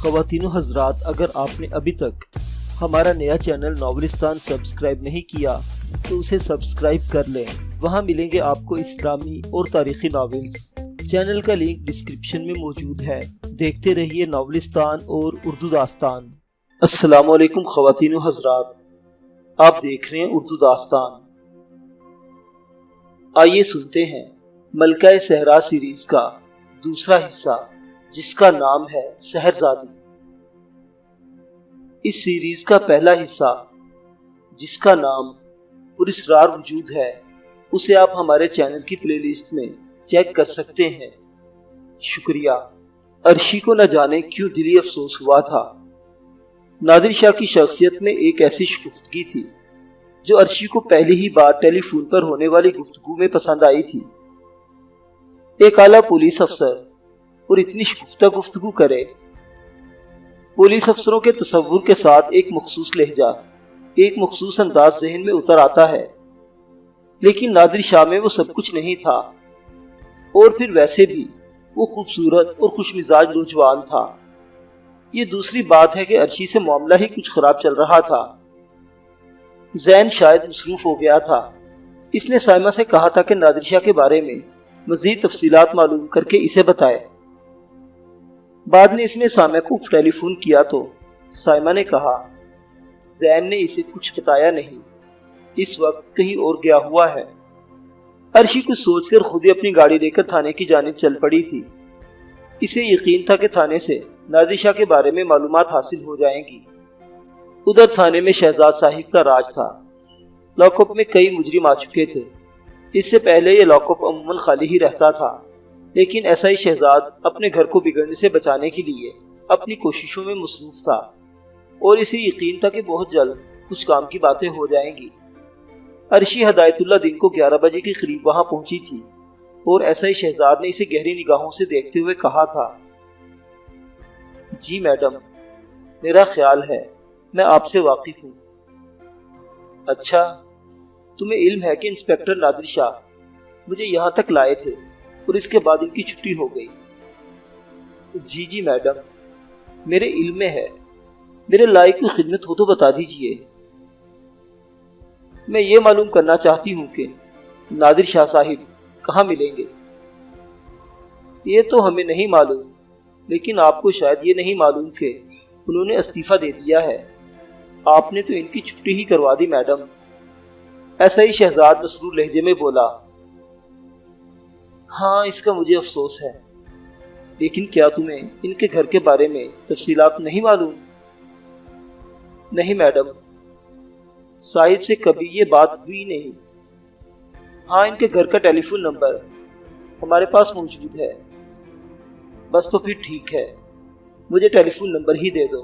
ख़वातीन व हज़रात, अगर आपने अभी तक हमारा नया चैनल नॉवलिस्तान सब्सक्राइब नहीं किया तो उसे सब्सक्राइब कर लें। वहां मिलेंगे आपको इस्लामी और तारीख़ी नॉवेल्स। चैनल का लिंक डिस्क्रिप्शन में मौजूद है। देखते रहिए नॉवलिस्तान और उर्दू दास्तान। अस्सलामु अलैकुम ख़वातीन व हज़रात, आप देख रहे हैं उर्दू दास्तान। आइए सुनते हैं मलका सहरा सीरीज का दूसरा हिस्सा, जिसका नाम है सहरज़ादी। इस सीरीज का पहला हिस्सा, जिसका नाम पुरस्रार वजूद है, उसे आप हमारे चैनल की प्लेलिस्ट में चेक कर सकते हैं। शुक्रिया। अर्शी को न जाने क्यों दिली अफसोस हुआ था। नादिर शाह की शख्सियत में एक ऐसी शगुफ्तगी थी जो अर्शी को पहली ही बार टेलीफोन पर होने वाली गुफ्तगू में पसंद आई थी। एक आला पुलिस अफसर और इतनी शगुफ्ता गुफ्तगू करे। पुलिस अफसरों के तसव्वुर के साथ एक मखसूस लहजा, एक मखसूस अंदाज ज़हन में उतर आता है, लेकिन नादिर शाह में वो सब कुछ नहीं था। और फिर वैसे भी वो खूबसूरत और खुशमिजाज नौजवान था। ये दूसरी बात है कि अर्शी से मामला ही कुछ खराब चल रहा था। जैन शायद मसरूफ हो गया था। इसने साइमा से कहा था कि नादिर शाह के बारे में मज़ीद तफसीलात मालूम करके इसे बताए। बाद में इसने साइमा को टेलीफोन किया तो साइमा ने कहा जैन ने इसे कुछ बताया नहीं, इस वक्त कहीं और गया हुआ है। अर्शी कुछ सोचकर खुद ही अपनी गाड़ी लेकर थाने की जानिब चल पड़ी थी। इसे यकीन था कि थाने से नादिर शाह के बारे में मालूमात हासिल हो जाएंगी। उधर थाने में शहजाद साहिब का राज था। लॉकअप में कई मुजरिम आ चुके थे। इससे पहले ये लॉकअप अमूमन खाली ही रहता था, लेकिन ऐसा ही शहजाद अपने घर को बिगड़ने से बचाने के लिए अपनी कोशिशों में मसरूफ था और इसे यकीन था कि बहुत जल्द कुछ काम की बातें हो जाएंगी। अर्शी हदायतुल्लाह दिन को 11 बजे के करीब वहां पहुंची थी और ऐसा ही शहजाद ने इसे गहरी निगाहों से देखते हुए कहा था, जी मैडम, मेरा ख्याल है मैं आपसे वाकिफ हूँ। अच्छा, तुम्हें इल्म है कि इंस्पेक्टर नादिर शाह मुझे यहाँ तक लाए थे और इसके बाद इनकी छुट्टी हो गई? जी मैडम, मेरे इल्म में है। मेरे लायक की खिदमत हो तो बता दीजिए। मैं ये मालूम करना चाहती हूँ कि नादिर शाह साहिब कहाँ मिलेंगे। ये तो हमें नहीं मालूम, लेकिन आपको शायद ये नहीं मालूम कि उन्होंने इस्तीफा दे दिया है। आपने तो इनकी छुट्टी ही करवा दी मैडम। ऐसा ही शहजाद मसरूर लहजे में बोला। हाँ, इसका मुझे अफसोस है, लेकिन क्या तुम्हें इनके घर के बारे में तफसीलात नहीं मालूम? नहीं मैडम, साहिब से कभी ये बात हुई नहीं। हाँ, इनके घर का टेलीफोन नंबर हमारे पास मौजूद है। बस तो फिर ठीक है, मुझे टेलीफोन नंबर ही दे दो,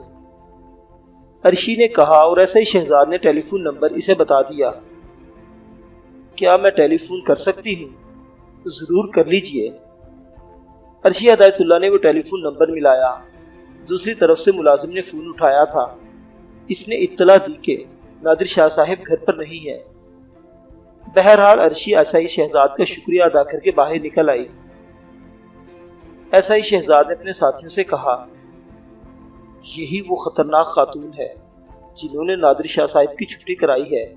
अर्शी ने कहा। और ऐसा ही शहजाद ने टेलीफोन नंबर इसे बता दिया। क्या मैं टेलीफोन कर सकती हूँ? जरूर कर लीजिए। अर्शी हदायतुल्लाह ने वो टेलीफोन नंबर मिलाया। दूसरी तरफ से मुलाजिम ने फोन उठाया था। इसने इत्तला दी कि नादिर शाह साहिब घर पर नहीं है। बहरहाल अर्शी ऐसा ही शहजाद का शुक्रिया अदा करके बाहर निकल आई। ऐसा ही शहजाद ने अपने साथियों से कहा, यही वो खतरनाक खातून है जिन्होंने नादिर शाह साहिब की छुट्टी कराई है।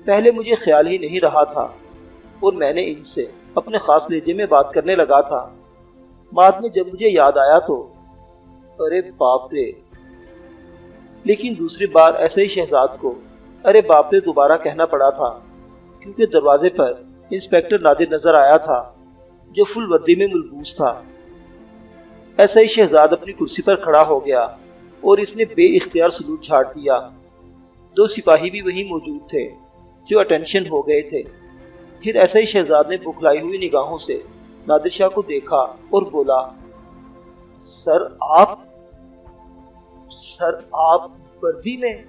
पहले मुझे ख्याल ही नहीं रहा था और मैंने इनसे अपने खास लहजे में बात करने लगा था। बाद में जब मुझे याद आया तो अरे बाप रे। लेकिन दूसरी बार ऐसे ही शहजाद को अरे बाप रे दोबारा कहना पड़ा था, क्योंकि दरवाजे पर इंस्पेक्टर नादिर नजर आया था, जो फुल वर्दी में मुलबूस था। ऐसा ही शहजाद अपनी कुर्सी पर खड़ा हो गया और इसने बेइख्तियार सलूट झाड़ दिया। 2 सिपाही भी वहीं मौजूद थे जो अटेंशन हो गए थे। फिर ऐसा ही शहजाद ने बुखलाई हुई निगाहों से नादिर शाह को देखा और बोला, सर आप वर्दी में?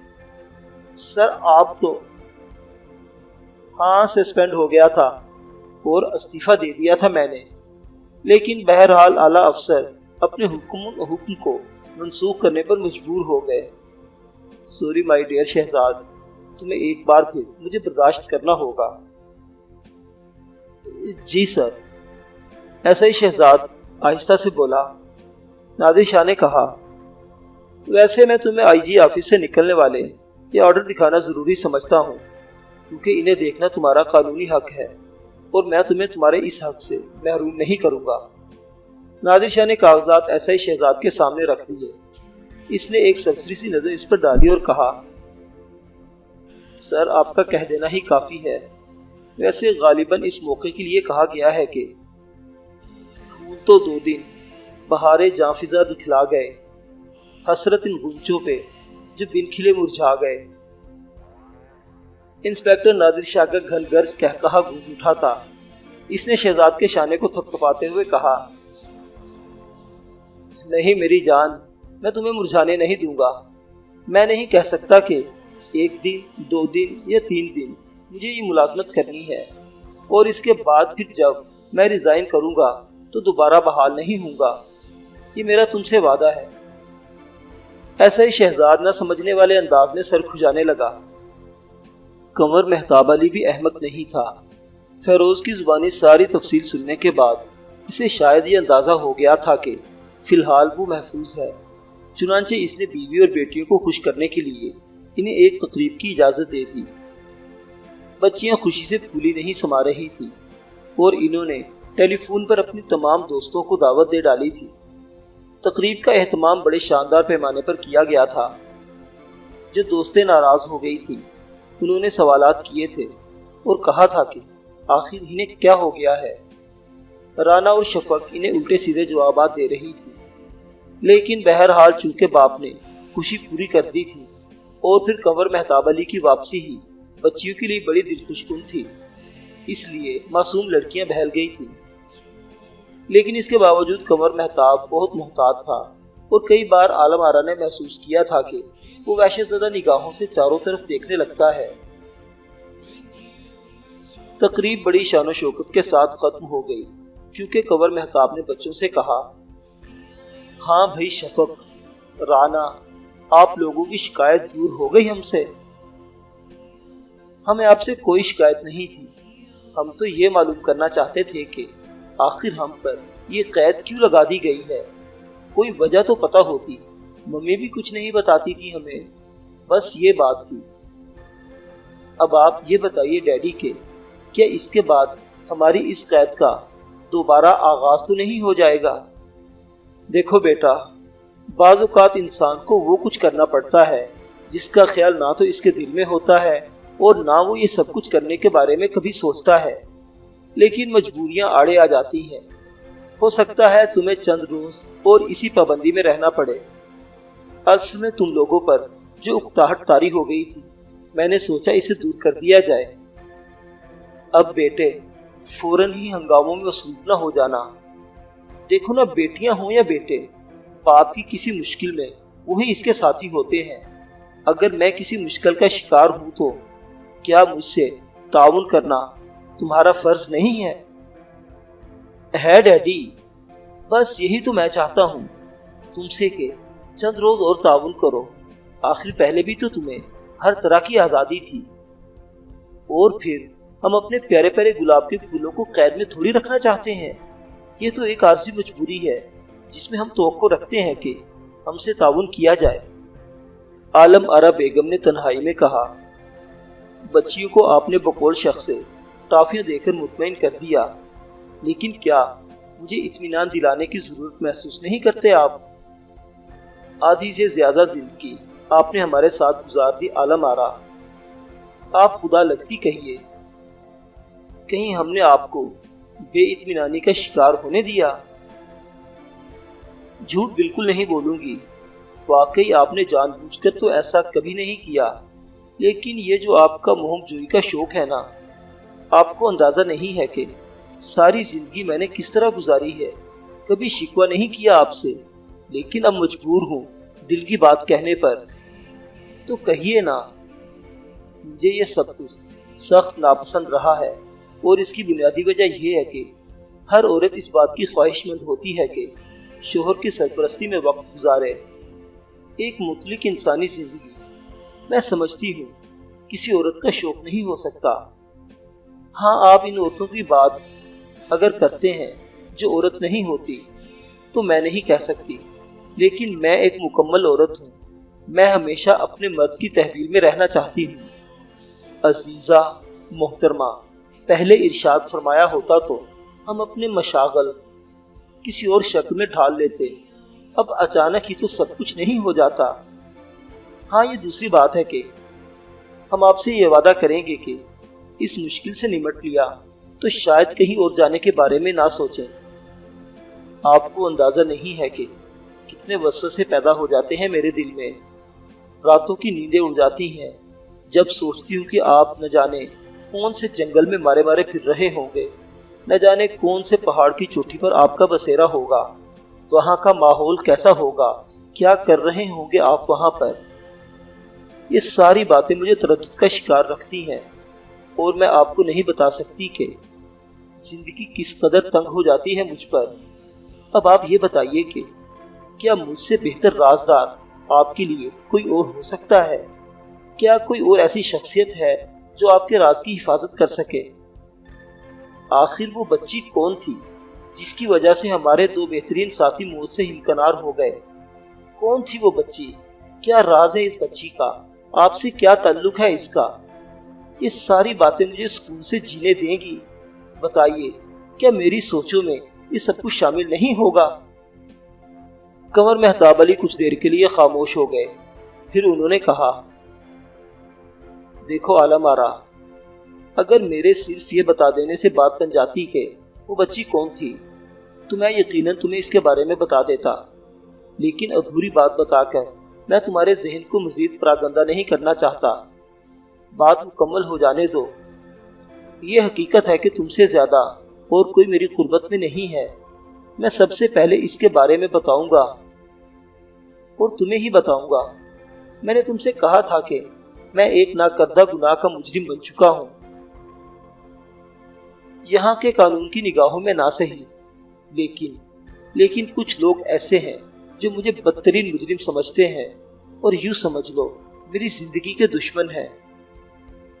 सर आप तो हाँ, सस्पेंड हो गया था और इस्तीफा दे दिया था मैंने, लेकिन बहरहाल आला अफसर अपने हुक्म को मनसूख करने पर मजबूर हो गए। सॉरी माय डियर शहजाद, तुम्हें एक बार फिर मुझे बर्दाश्त करना होगा। जी सर, ऐसा ही शहजाद आहिस्ता से बोला। नादिर शाह ने कहा, वैसे मैं तुम्हें आईजी ऑफिस से निकलने वाले ये ऑर्डर दिखाना ज़रूरी समझता हूँ, क्योंकि इन्हें देखना तुम्हारा कानूनी हक है और मैं तुम्हें तुम्हारे इस हक से महरूम नहीं करूँगा। नादिर शाह ने कागजात ऐसा ही शहजाद के सामने रख दिए। इसने एक सरसरी सी नज़र इस पर डाली और कहा, सर आपका कह देना ही काफ़ी है। वैसे गालिबन इस मौके के लिए कहा गया है कि फूल तो 2 दिन बहारे जाफिजा दिखला गए, हसरत इन गुंचों पे जो बिन खिले मुरझा गए। इंस्पेक्टर नादिर शाह का घनगर्ज कहकहा गूंज उठा था। इसने शहजाद के शाने को थपथपाते हुए कहा, नहीं मेरी जान, मैं तुम्हें मुरझाने नहीं दूंगा। मैं नहीं कह सकता कि 1 दिन 2 दिन या 3 दिन मुझे ये मुलाजमत करनी है और इसके बाद फिर जब मैं रिज़ाइन करूंगा तो दोबारा बहाल नहीं होऊंगा। ये मेरा तुमसे वादा है। ऐसा ही शहजाद न समझने वाले अंदाज में सर खुजाने लगा। कंवर मेहताब अली भी अहमक नहीं था। फेरोज की जुबानी सारी तफसील सुनने के बाद इसे शायद ये अंदाज़ा हो गया था कि फ़िलहाल वो महफूज है। चुनांचे इसने बीवी और बेटियों को खुश करने के लिए इन्हें एक तकरीब की इजाज़त दे दी। बच्चियां खुशी से फूली नहीं समा रही थी और इन्होंने टेलीफोन पर अपनी तमाम दोस्तों को दावत दे डाली थी। तकरीब का एहतमाम बड़े शानदार पैमाने पर किया गया था। जो दोस्तें नाराज़ हो गई थी उन्होंने सवालात किए थे और कहा था कि आखिर इन्हें क्या हो गया है। राना और शफक इन्हें उल्टे सीधे जवाबात दे रही थी, लेकिन बहरहाल चूंकि बाप ने खुशी पूरी कर दी थी और फिर कंवर मेहताब अली की वापसी ही बच्चियों के लिए बड़ी दिलखुशकुन थी, इसलिए मासूम लड़कियां बहल गई थी। लेकिन इसके बावजूद कंवर मेहताब बहुत मोहतात था और कई बार आलम आरा ने महसूस किया था कि वो वहशतज़दा निगाहों से चारों तरफ देखने लगता है। तकरीब बड़ी शान और शौकत के साथ खत्म हो गई, क्योंकि कंवर मेहताब ने बच्चों से कहा, हाँ भाई शफक, राना, आप लोगों की शिकायत दूर हो गई हमसे। हमें आपसे कोई शिकायत नहीं थी। हम तो ये मालूम करना चाहते थे कि आखिर हम पर ये कैद क्यों लगा दी गई है। कोई वजह तो पता होती। मम्मी भी कुछ नहीं बताती थी हमें, बस ये बात थी। अब आप ये बताइए डैडी के, क्या इसके बाद हमारी इस कैद का दोबारा आगाज तो नहीं हो जाएगा? देखो बेटा, बाज़ औक़ात इंसान को वो कुछ करना पड़ता है जिसका ख्याल ना तो इसके दिल में होता है और ना वो ये सब कुछ करने के बारे में कभी सोचता है, लेकिन मजबूरियां आड़े आ जाती हैं। हो सकता है तुम्हें चंद रोज और इसी पाबंदी में रहना पड़े। असल में तुम लोगों पर जो उकताहट तारी हो गई थी, मैंने सोचा इसे दूर कर दिया जाए। अब बेटे, फौरन ही हंगामों में मसरूफ न हो जाना। देखो ना, बेटियां हों या बेटे, बाप की किसी मुश्किल में वही इसके साथी होते हैं। अगर मैं किसी मुश्किल का शिकार हूं तो क्या मुझसे ताउन करना तुम्हारा फर्ज नहीं है? है डैडी, बस यही तो मैं चाहता हूँ तुमसे कि चंद रोज और ताउन करो। आखिर पहले भी तो तुम्हें हर तरह की आज़ादी थी, और फिर हम अपने प्यारे प्यारे गुलाब के फूलों को कैद में थोड़ी रखना चाहते हैं। ये तो एक आर्जी मजबूरी है जिसमें हम तवक्को रखते हैं कि हमसे ताउन किया जाए। आलम आरा बेगम ने तन्हाई में कहा, बच्चियों को आपने बकौल शख्स से टॉफियां देकर मुतमईन कर दिया, लेकिन क्या मुझे इत्मीनान दिलाने की जरूरत महसूस नहीं करते आप? आधी से ज्यादा जिंदगी आपने हमारे साथ गुजार दी आलम आरा। आप खुदा लगती कहिए, कहीं हमने आपको बेइत्मीनानी का शिकार होने दिया? झूठ बिल्कुल नहीं बोलूंगी, वाकई आपने जानबूझकर तो ऐसा कभी नहीं किया, लेकिन ये जो आपका मोहमजोई का शौक है ना, आपको अंदाजा नहीं है कि सारी जिंदगी मैंने किस तरह गुजारी है। कभी शिकवा नहीं किया आपसे, लेकिन अब मजबूर हूँ दिल की बात कहने पर। तो कहिए ना। मुझे ये सब कुछ सख्त नापसंद रहा है, और इसकी बुनियादी वजह यह है कि हर औरत इस बात की ख्वाहिशमंद होती है कि शोहर की सरपरस्ती में वक्त गुजारे एक मुतलिक इंसानी जिंदगी। मैं समझती हूँ किसी औरत का शौक नहीं हो सकता। हाँ, आप इन औरतों की बात अगर करते हैं जो औरत नहीं होती, तो मैं नहीं कह सकती, لیکن میں ایک مکمل عورت ہوں، میں ہمیشہ اپنے مرد کی تحویل میں رہنا چاہتی ہوں۔ عزیزہ محترمہ، پہلے ارشاد فرمایا ہوتا تو ہم اپنے مشاغل کسی اور شکل میں ڈھال لیتے، اب اچانک ہی تو سب کچھ نہیں ہو جاتا۔ ہاں، یہ دوسری بات ہے کہ ہم آپ سے یہ وعدہ کریں گے کہ اس مشکل سے نمٹ لیا تو شاید کہیں اور جانے کے بارے میں نہ سوچیں۔ آپ کو اندازہ نہیں ہے کہ کتنے وسوسے پیدا ہو جاتے ہیں میرے دل میں، راتوں کی نیندیں اڑ جاتی ہیں جب سوچتی ہوں کہ آپ نہ جانے کون سے جنگل میں مارے مارے پھر رہے ہوں گے، نہ جانے کون سے پہاڑ کی چوٹی پر آپ کا بسیرا ہوگا، وہاں کا ماحول کیسا ہوگا، کیا کر رہے ہوں گے آپ وہاں پر۔ یہ ساری باتیں مجھے تردد کا شکار رکھتی ہیں، اور میں آپ کو نہیں بتا سکتی کہ زندگی کس قدر تنگ ہو جاتی ہے مجھ پر۔ اب آپ یہ بتائیے کہ کیا مجھ سے بہتر رازدار آپ کے لیے کوئی اور ہو سکتا ہے؟ کیا کوئی اور ایسی شخصیت ہے جو آپ کے راز کی حفاظت کر سکے؟ آخر وہ بچی کون تھی جس کی وجہ سے ہمارے دو بہترین ساتھی موت سے ہمکنار ہو گئے؟ کون تھی وہ بچی؟ کیا راز ہے اس بچی کا؟ آپ سے کیا تعلق ہے اس کا؟ یہ ساری باتیں مجھے سکون سے جینے دیں گی؟ بتائیے، کیا میری سوچوں میں یہ سب کچھ شامل نہیں ہوگا؟ قمر مہتاب علی کچھ دیر کے لیے خاموش ہو گئے، پھر انہوں نے کہا، دیکھو عالم آرا، اگر میرے صرف یہ بتا دینے سے بات بن جاتی کہ وہ بچی کون تھی تو میں یقیناً تمہیں اس کے بارے میں بتا دیتا، لیکن ادھوری بات بتا کر میں تمہارے ذہن کو مزید پراگندہ نہیں کرنا چاہتا۔ بات مکمل ہو جانے دو۔ یہ حقیقت ہے کہ تم سے زیادہ اور کوئی میری قربت میں نہیں ہے۔ میں سب سے پہلے اس کے بارے میں بتاؤں گا اور تمہیں ہی بتاؤں گا۔ میں نے تم سے کہا تھا کہ میں ایک ناکردہ گناہ کا مجرم بن چکا ہوں، یہاں کے قانون کی نگاہوں میں نہ صحیح، لیکن کچھ لوگ ایسے ہیں جو مجھے بدترین مجرم سمجھتے ہیں، اور یوں سمجھ لو میری زندگی کے دشمن ہیں۔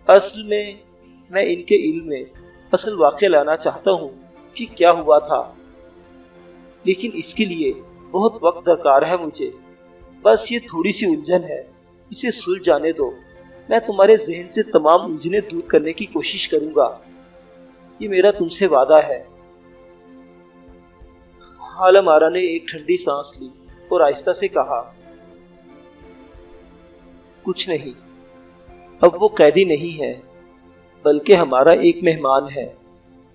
اصل میں ان کے علم میں اصل واقعہ لانا چاہتا ہوں کہ کیا ہوا تھا، لیکن اس کے لیے بہت وقت درکار ہے مجھے۔ بس یہ تھوڑی سی الجھن ہے، اسے سلجھ جانے دو۔ میں تمہارے ذہن سے تمام الجھنیں دور کرنے کی کوشش کروں گا، یہ میرا تم سے وعدہ ہے۔ عالم آرا نے ایک ٹھنڈی سانس لی اور آہستہ سے کہا، کچھ نہیں، اب وہ قیدی نہیں ہے بلکہ ہمارا ایک مہمان ہے۔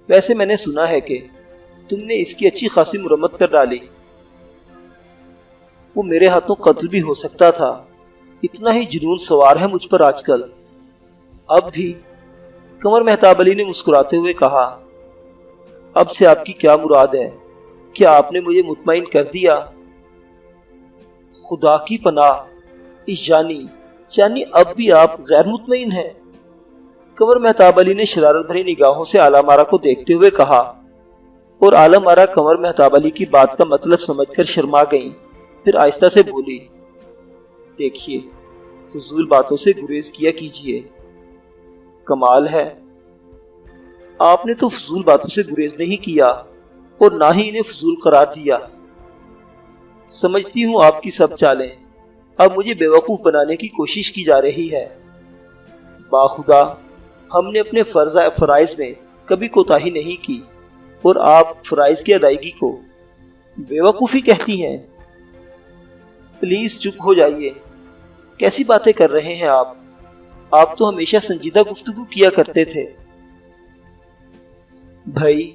ویسے میں نے سنا ہے کہ تم نے اس کی اچھی خاصی مرمت کر ڈالی۔ وہ میرے ہاتھوں قتل بھی ہو سکتا تھا، اتنا ہی جنون سوار ہے مجھ پر آج کل۔ اب بھی؟ قمر مہتاب علی نے مسکراتے ہوئے کہا، اب سے آپ کی کیا مراد ہے؟ کیا آپ نے مجھے مطمئن کر دیا؟ خدا کی پناہ، یعنی اب بھی آپ غیر مطمئن ہیں؟ قمر مہتاب علی نے شرارت بھری نگاہوں سے عالم آرا کو دیکھتے ہوئے کہا، اور عالم آرا قمر مہتاب علی کی بات کا مطلب سمجھ کر شرما گئیں، پھر آہستہ سے بولی، دیکھیے، فضول باتوں سے گریز کیا کیجیے۔ کمال ہے، آپ نے تو فضول باتوں سے گریز نہیں کیا اور نہ ہی انہیں فضول قرار دیا۔ سمجھتی ہوں آپ کی سب چالیں اب مجھے بیوقوف بنانے کی کوشش کی جا رہی ہے۔ باخدا ہم نے اپنے فرائض میں کبھی کوتاہی نہیں کی، اور آپ فرائض کی ادائیگی کو بیوقوفی کہتی ہیں؟ پلیز چپ ہو جائیے، کیسی باتیں کر رہے ہیں آپ تو ہمیشہ سنجیدہ گفتگو کیا کرتے تھے۔ بھائی،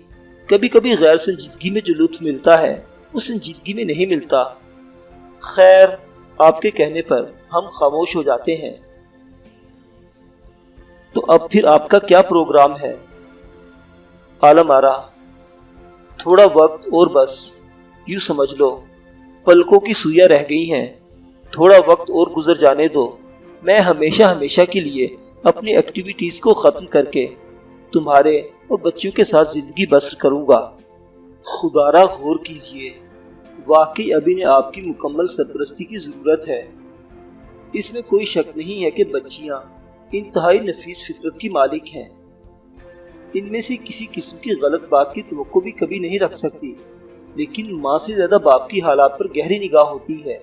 کبھی کبھی غیر سنجیدگی میں جو لطف ملتا ہے وہ سنجیدگی میں نہیں ملتا۔ خیر، آپ کے کہنے پر ہم خاموش ہو جاتے ہیں۔ تو اب پھر آپ کا کیا پروگرام ہے؟ عالم آرا، تھوڑا وقت اور بس، یوں سمجھ لو پلکوں کی سوئیاں رہ گئی ہیں، تھوڑا وقت اور گزر جانے دو۔ میں ہمیشہ کے لیے اپنی ایکٹیویٹیز کو ختم کر کے تمہارے اور بچوں کے ساتھ زندگی بسر کروں گا۔ خدا را غور کیجئے، واقعی ابھی نے آپ کی مکمل سرپرستی کی ضرورت ہے۔ اس میں کوئی شک نہیں ہے کہ بچیاں انتہائی نفیس فطرت کی مالک ہیں، ان میں سے کسی قسم کی غلط بات کی توقع بھی کبھی نہیں رکھ سکتی۔ لیکن ماں سے زیادہ باپ کی حالات پر گہری نگاہ ہوتی ہے۔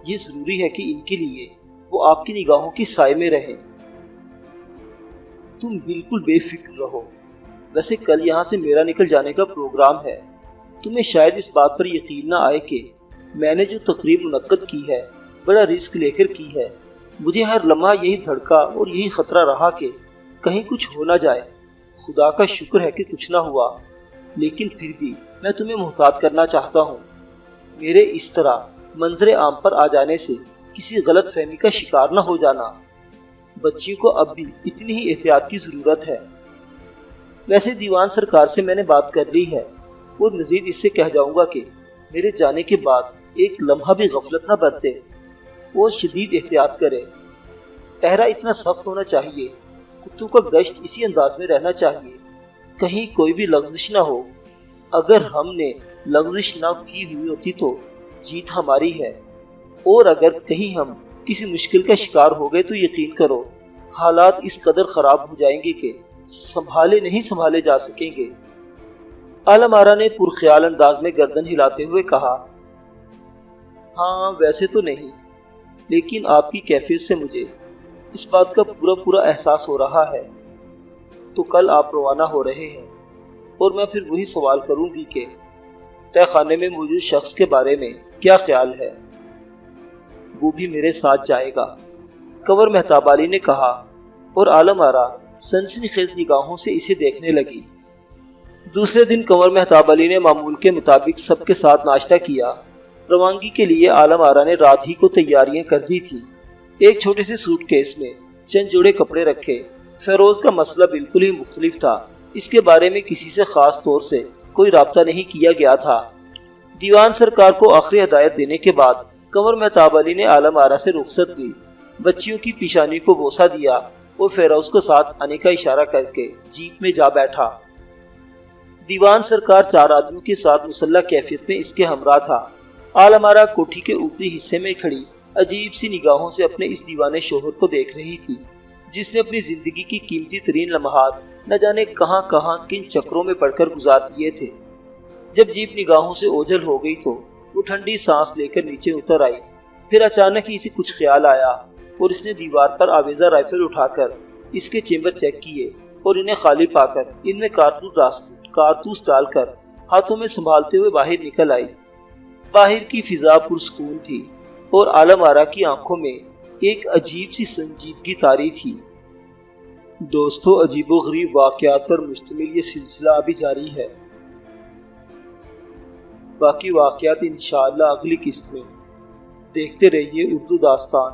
یہ ضروری ہے کہ ان کے لیے وہ آپ کی نگاہوں کے سائے میں رہیں۔ تم بالکل بے فکر رہو۔ ویسے کل یہاں سے میرا نکل جانے کا پروگرام ہے۔ تمہیں شاید اس بات پر یقین نہ آئے کہ میں نے جو تقریب منعقد کی ہے بڑا رسک لے کر کی ہے۔ مجھے ہر لمحہ یہی دھڑکا اور یہی خطرہ رہا کہ کہیں کچھ ہو نہ جائے۔ خدا کا شکر ہے کہ کچھ نہ ہوا، لیکن پھر بھی میں تمہیں محتاط کرنا چاہتا ہوں۔ میرے اس طرح منظر عام پر آ جانے سے کسی غلط فہمی کا شکار نہ ہو جانا۔ بچیوں کو اب بھی اتنی ہی احتیاط کی ضرورت ہے۔ ویسے دیوان سرکار سے میں نے بات کر لی ہے اور مزید اس سے کہہ جاؤں گا کہ میرے جانے کے بعد ایک لمحہ بھی غفلت نہ برتے اور شدید احتیاط کرے۔ پہرا اتنا سخت ہونا چاہیے، کتوں کا گشت اسی انداز میں رہنا چاہیے، کہیں کوئی بھی لغزش نہ ہو۔ اگر ہم نے لغزش نہ کی ہوئی ہوتی تو جیت ہماری ہے، اور اگر کہیں ہم کسی مشکل کا شکار ہو گئے تو یقین کرو حالات اس قدر خراب ہو جائیں گے کہ سنبھالے نہیں سنبھالے جا سکیں گے۔ عالم آرا نے پرخیال انداز میں گردن ہلاتے ہوئے کہا، ہاں ویسے تو نہیں، لیکن آپ کی کیفیت سے مجھے اس بات کا پورا احساس ہو رہا ہے۔ تو کل آپ روانہ ہو رہے ہیں اور میں پھر وہی سوال کروں گی کہ تہہ خانے میں موجود شخص کے بارے میں کیا خیال ہے؟ وہ بھی میرے ساتھ جائے گا، کنور مہتاب علی نے کہا، اور عالم آرا سنسنی خیز نگاہوں سے اسے دیکھنے لگی۔ دوسرے دن کنور مہتاب علی نے معمول کے مطابق سب کے ساتھ ناشتہ کیا۔ روانگی کے لیے عالم آرا نے رات ہی کو تیاریاں کر دی تھی۔ ایک چھوٹے سے سوٹ کیس میں چند جوڑے کپڑے رکھے۔ فیروز کا مسئلہ بالکل ہی مختلف تھا۔ اس کے بارے میں کسی سے خاص طور سے کوئی رابطہ نہیں کیا گیا تھا۔ دیوان سرکار کو آخری ہدایت دینے کے بعد کنور مہتاب علی نے عالم آرا سے رخصت لی، بچیوں کی پیشانی کو بوسہ دیا اور فیروز کو ساتھ آنے کا اشارہ کر کے جیپ میں جا بیٹھا۔ دیوان سرکار 4 آدمیوں کے ساتھ مسلح کیفیت میں اس کے ہمراہ تھا۔ عالم آرا کوٹھی کے اوپری حصے میں کھڑی عجیب سی نگاہوں سے اپنے اس دیوانے شوہر کو دیکھ رہی تھی، جس نے اپنی زندگی کی قیمتی ترین لمحات نہ جانے کہاں کہاں کن چکروں میں پڑ کر گزار دیے تھے۔ جب جیپ نگاہوں سے اوجھل ہو گئی تو وہ ٹھنڈی سانس لے کر نیچے اتر آئی۔ پھر اچانک ہی اسے کچھ خیال آیا اور اس نے دیوار پر آویزہ رائفل اٹھا کر اس کے چیمبر چیک کیے اور انہیں خالی پا کر ان میں کارتوس ڈال کر ہاتھوں میں سنبھالتے ہوئے باہر نکل آئی۔ باہر کی فضا پرسکون تھی اور عالم آرا کی آنکھوں میں ایک عجیب سی سنجیدگی طاری تھی۔ دوستو، عجیب و غریب واقعات پر مشتمل یہ سلسلہ ابھی جاری ہے۔ باقی واقعات انشاءاللہ اگلی قسط میں۔ دیکھتے رہیے اردو داستان۔